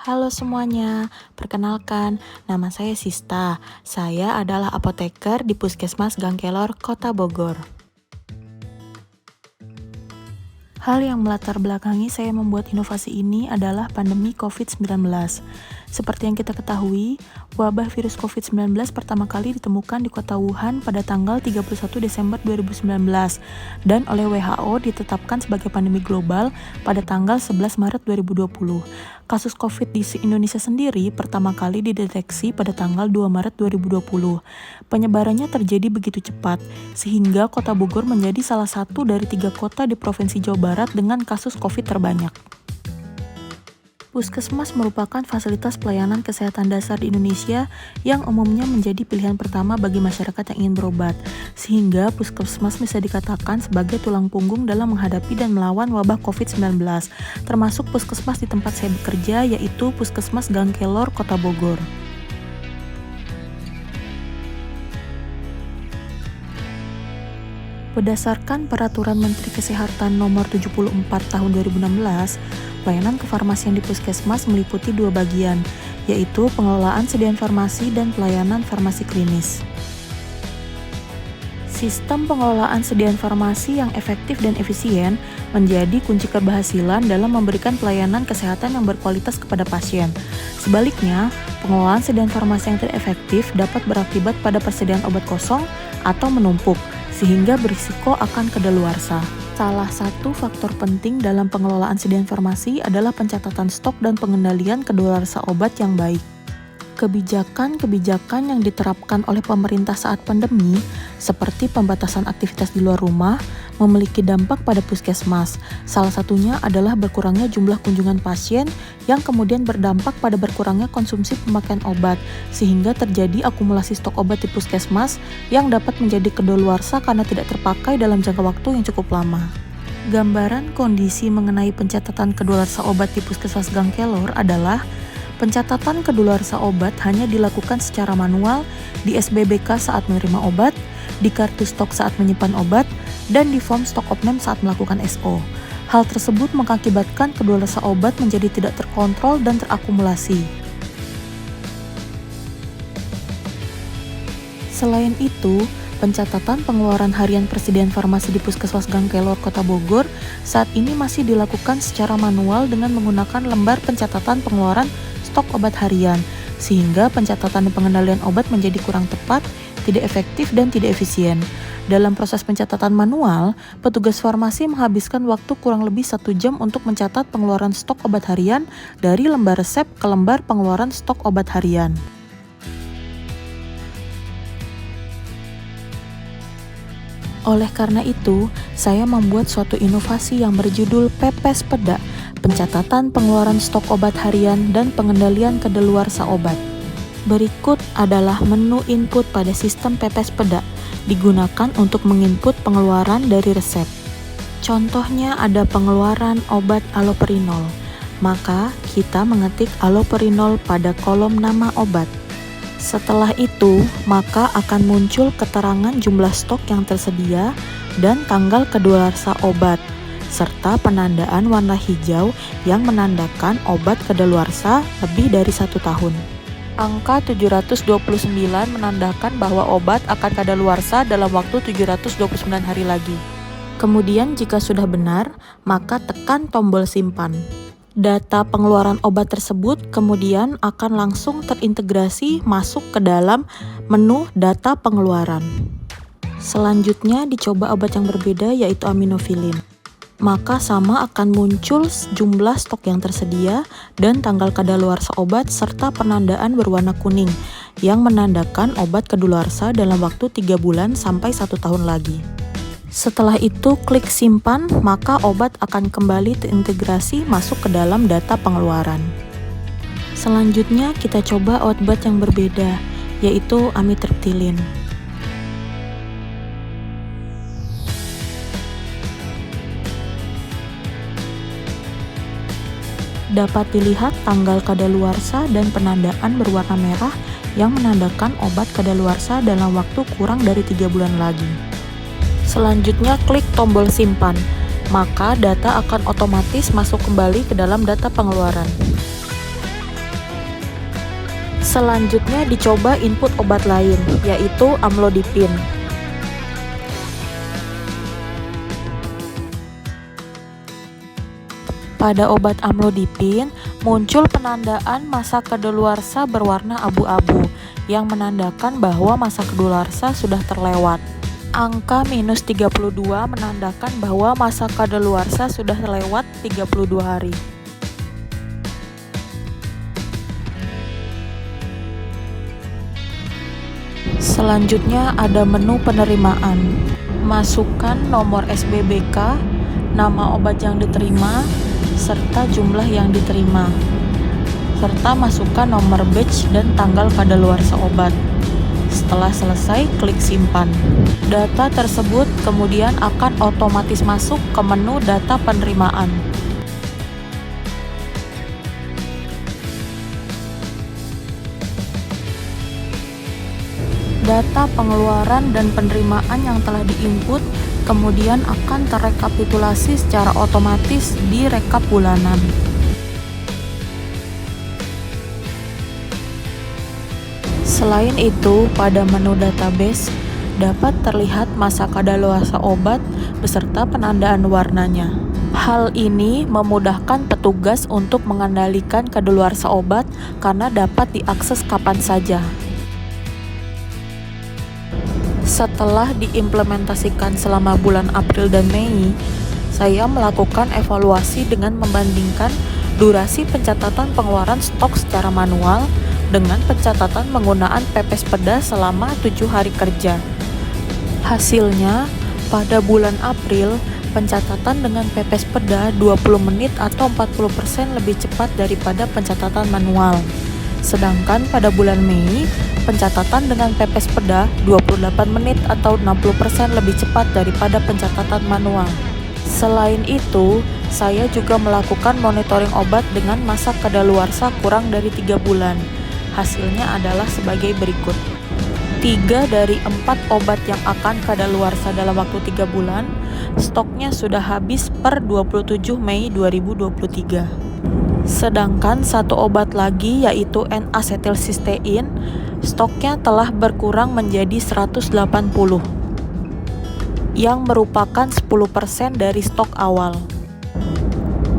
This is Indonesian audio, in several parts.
Halo semuanya, perkenalkan, nama saya Sista. Saya adalah apoteker di Puskesmas Gang Kelor, Kota Bogor. Hal yang melatar belakangi saya membuat inovasi ini adalah pandemi COVID-19. Seperti yang kita ketahui, wabah virus COVID-19 pertama kali ditemukan di kota Wuhan pada tanggal 31 Desember 2019 dan oleh WHO ditetapkan sebagai pandemi global pada tanggal 11 Maret 2020. Kasus COVID di Indonesia sendiri pertama kali dideteksi pada tanggal 2 Maret 2020. Penyebarannya terjadi begitu cepat, sehingga Kota Bogor menjadi salah satu dari 3 kota di Provinsi Jawa Barat dengan kasus COVID terbanyak. Puskesmas merupakan fasilitas pelayanan kesehatan dasar di Indonesia yang umumnya menjadi pilihan pertama bagi masyarakat yang ingin berobat, sehingga puskesmas bisa dikatakan sebagai tulang punggung dalam menghadapi dan melawan wabah COVID-19, termasuk puskesmas di tempat saya bekerja, yaitu Puskesmas Gang Kelor, Kota Bogor. Berdasarkan Peraturan Menteri Kesehatan Nomor 74 Tahun 2016, pelayanan kefarmasian di puskesmas meliputi 2 bagian, yaitu pengelolaan sediaan farmasi dan pelayanan farmasi klinis. Sistem pengelolaan sediaan farmasi yang efektif dan efisien menjadi kunci keberhasilan dalam memberikan pelayanan kesehatan yang berkualitas kepada pasien. Sebaliknya, pengelolaan sediaan farmasi yang tidak efektif dapat berakibat pada persediaan obat kosong atau menumpuk, sehingga berisiko akan kedaluarsa. Salah satu faktor penting dalam pengelolaan sediaan farmasi adalah pencatatan stok dan pengendalian kedaluarsa obat yang baik. Kebijakan-kebijakan yang diterapkan oleh pemerintah saat pandemi, seperti pembatasan aktivitas di luar rumah, memiliki dampak pada puskesmas. Salah satunya adalah berkurangnya jumlah kunjungan pasien yang kemudian berdampak pada berkurangnya konsumsi pemakaian obat, sehingga terjadi akumulasi stok obat di puskesmas yang dapat menjadi kedaluarsa karena tidak terpakai dalam jangka waktu yang cukup lama. Gambaran kondisi mengenai pencatatan kedaluarsa obat di Puskesmas Gang Kelor adalah pencatatan kedaluarsa obat hanya dilakukan secara manual di SBBK saat menerima obat, di kartu stok saat menyimpan obat, dan di form stok opname saat melakukan SO. Hal tersebut mengakibatkan kedaluarsa obat menjadi tidak terkontrol dan terakumulasi. Selain itu, pencatatan pengeluaran harian persediaan farmasi di Puskesmas Gang Kelor, Kota Bogor saat ini masih dilakukan secara manual dengan menggunakan lembar pencatatan pengeluaran stok obat harian, sehingga pencatatan dan pengendalian obat menjadi kurang tepat, tidak efektif, dan tidak efisien. Dalam proses pencatatan manual, petugas farmasi menghabiskan waktu kurang lebih 1 jam untuk mencatat pengeluaran stok obat harian dari lembar resep ke lembar pengeluaran stok obat harian. Oleh karena itu, saya membuat suatu inovasi yang berjudul Pepes Peda, pencatatan pengeluaran stok obat harian dan pengendalian kedaluarsa obat. Berikut adalah menu input pada sistem Pepes Peda, digunakan untuk menginput pengeluaran dari resep. Contohnya ada pengeluaran obat allopurinol, maka kita mengetik allopurinol pada kolom nama obat. Setelah itu, maka akan muncul keterangan jumlah stok yang tersedia dan tanggal kedaluarsa obat, serta penandaan warna hijau yang menandakan obat kedaluarsa lebih dari 1 tahun. Angka 729 menandakan bahwa obat akan kadaluarsa dalam waktu 729 hari lagi. Kemudian jika sudah benar, maka tekan tombol simpan. Data pengeluaran obat tersebut kemudian akan langsung terintegrasi masuk ke dalam menu data pengeluaran. Selanjutnya dicoba obat yang berbeda, yaitu aminofilin. Maka sama akan muncul jumlah stok yang tersedia dan tanggal kadaluarsa obat serta penandaan berwarna kuning yang menandakan obat kadaluarsa dalam waktu 3 bulan sampai 1 tahun lagi. Setelah itu klik simpan, maka obat akan kembali terintegrasi masuk ke dalam data pengeluaran. Selanjutnya kita coba obat yang berbeda, yaitu amitriptilin. Dapat dilihat tanggal kadaluarsa dan penandaan berwarna merah yang menandakan obat kadaluarsa dalam waktu kurang dari 3 bulan lagi. Selanjutnya klik tombol simpan, maka data akan otomatis masuk kembali ke dalam data pengeluaran. Selanjutnya dicoba input obat lain, yaitu amlodipin. Pada obat amlodipin, muncul penandaan masa kadaluarsa berwarna abu-abu, yang menandakan bahwa masa kadaluarsa sudah terlewat. Angka minus 32 menandakan bahwa masa kadaluarsa sudah terlewat 32 hari. Selanjutnya ada menu penerimaan. Masukkan nomor SBBK, nama obat yang diterima, serta jumlah yang diterima, serta masukkan nomor batch dan tanggal kadaluarsa obat. Setelah selesai, klik simpan. Data tersebut kemudian akan otomatis masuk ke menu data penerimaan. Data pengeluaran dan penerimaan yang telah diinput kemudian akan terrekapitulasi secara otomatis di rekap bulanan. Selain itu, pada menu database dapat terlihat masa kadaluarsa obat beserta penandaan warnanya. Hal ini memudahkan petugas untuk mengendalikan kadaluarsa obat karena dapat diakses kapan saja. Setelah diimplementasikan selama bulan April dan Mei, saya melakukan evaluasi dengan membandingkan durasi pencatatan pengeluaran stok secara manual dengan pencatatan penggunaan pepes-peda selama 7 hari kerja. Hasilnya, pada bulan April, pencatatan dengan pepes-peda 20 menit atau 40% lebih cepat daripada pencatatan manual. Sedangkan pada bulan Mei, pencatatan dengan pepes peda 28 menit atau 60% lebih cepat daripada pencatatan manual. Selain itu, saya juga melakukan monitoring obat dengan masa kadaluarsa kurang dari 3 bulan. Hasilnya adalah sebagai berikut. 3 dari 4 obat yang akan kadaluarsa dalam waktu 3 bulan, stoknya sudah habis per 27 Mei 2023. Sedangkan satu obat lagi yaitu N-asetilsistein, stoknya telah berkurang menjadi 180, yang merupakan 10% dari stok awal.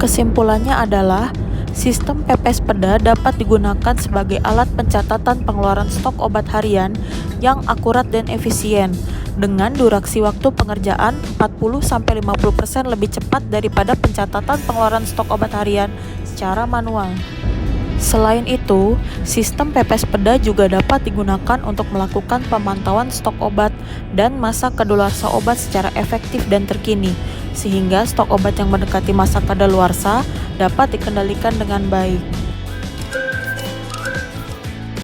Kesimpulannya adalah, sistem pepes peda dapat digunakan sebagai alat pencatatan pengeluaran stok obat harian yang akurat dan efisien, dengan durasi waktu pengerjaan 40-50% lebih cepat daripada pencatatan pengeluaran stok obat harian secara manual. Selain itu, sistem pepes peda juga dapat digunakan untuk melakukan pemantauan stok obat dan masa kadaluarsa obat secara efektif dan terkini, sehingga stok obat yang mendekati masa kadaluarsa dapat dikendalikan dengan baik.